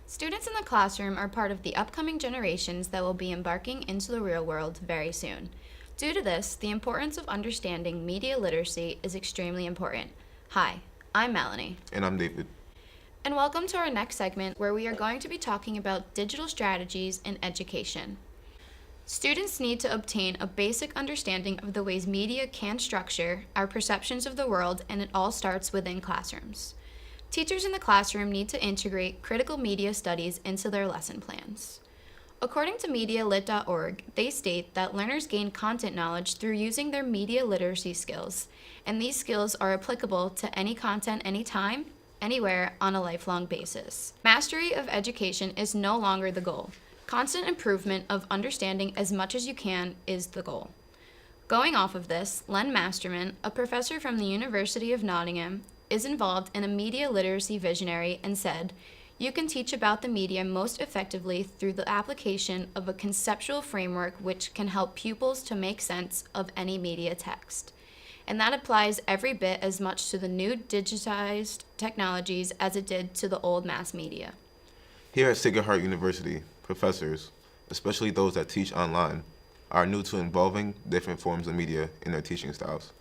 Students in the classroom are part of the upcoming generations that will be embarking into the real world very soon. Due to this, the importance of understanding media literacy is extremely important. Hi, I'm Melanie. And I'm David. And welcome to our next segment where we are going to be talking about digital strategies in education. Students need to obtain a basic understanding of the ways media can structure our perceptions of the world, and it all starts within classrooms. Teachers in the classroom need to integrate critical media studies into their lesson plans. According to MediaLit.org, they state that learners gain content knowledge through using their media literacy skills, and these skills are applicable to any content anytime, anywhere, on a lifelong basis. Mastery of education is no longer the goal. Constant improvement of understanding as much as you can is the goal. Going off of this, Len Masterman, a professor from the University of Nottingham, is involved in a media literacy visionary and said, "You can teach about the media most effectively through the application of a conceptual framework which can help pupils to make sense of any media text." And that applies every bit as much to the new digitized technologies as it did to the old mass media. Here at Sacred Heart University, professors, especially those that teach online, are new to involving different forms of media in their teaching styles.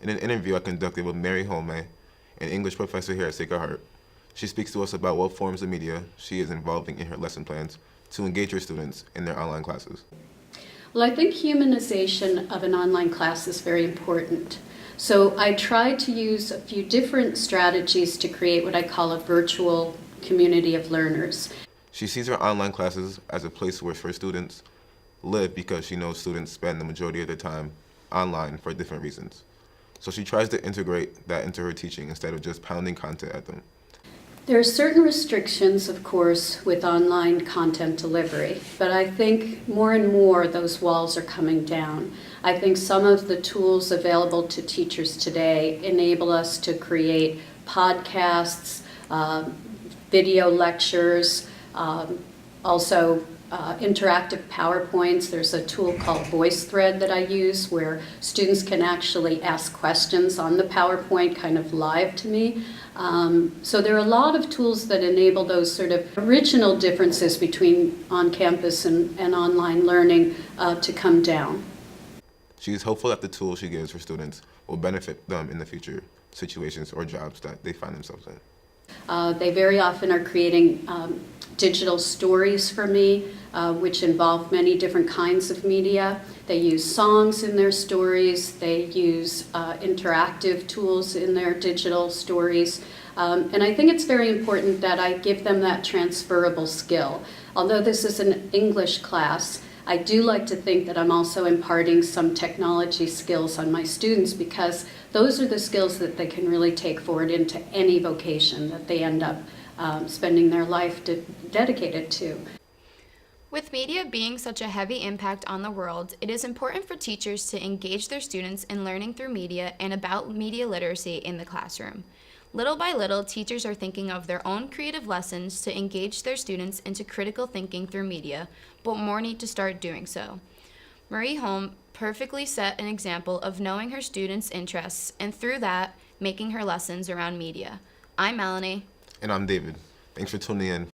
In an interview I conducted with Mary Holme, an English professor here at Sacred Heart, she speaks to us about what forms of media she is involving in her lesson plans to engage her students in their online classes. Well, I think humanization of an online class is very important. So I try to use a few different strategies to create what I call a virtual community of learners. She sees her online classes as a place where her students live because she knows students spend the majority of their time online for different reasons. So she tries to integrate that into her teaching instead of just pounding content at them. There are certain restrictions, of course, with online content delivery, but I think more and more those walls are coming down. I think some of the tools available to teachers today enable us to create podcasts, video lectures, also interactive PowerPoints. There's a tool called VoiceThread that I use where students can actually ask questions on the PowerPoint kind of live to me. So there are a lot of tools that enable those sort of original differences between on-campus and online learning to come down. She is hopeful that the tools she gives her students will benefit them in the future situations or jobs that they find themselves in. They very often are creating digital stories for me, which involve many different kinds of media. They use songs in their stories. They use interactive tools in their digital stories. And I think it's very important that I give them that transferable skill. Although this is an English class, I do like to think that I'm also imparting some technology skills on my students because those are the skills that they can really take forward into any vocation that they end up spending their life dedicated to. With media being such a heavy impact on the world, it is important for teachers to engage their students in learning through media and about media literacy in the classroom. Little by little, teachers are thinking of their own creative lessons to engage their students into critical thinking through media, but more need to start doing so. Marie Holm perfectly set an example of knowing her students' interests and through that, making her lessons around media. I'm Melanie. And I'm David. Thanks for tuning in.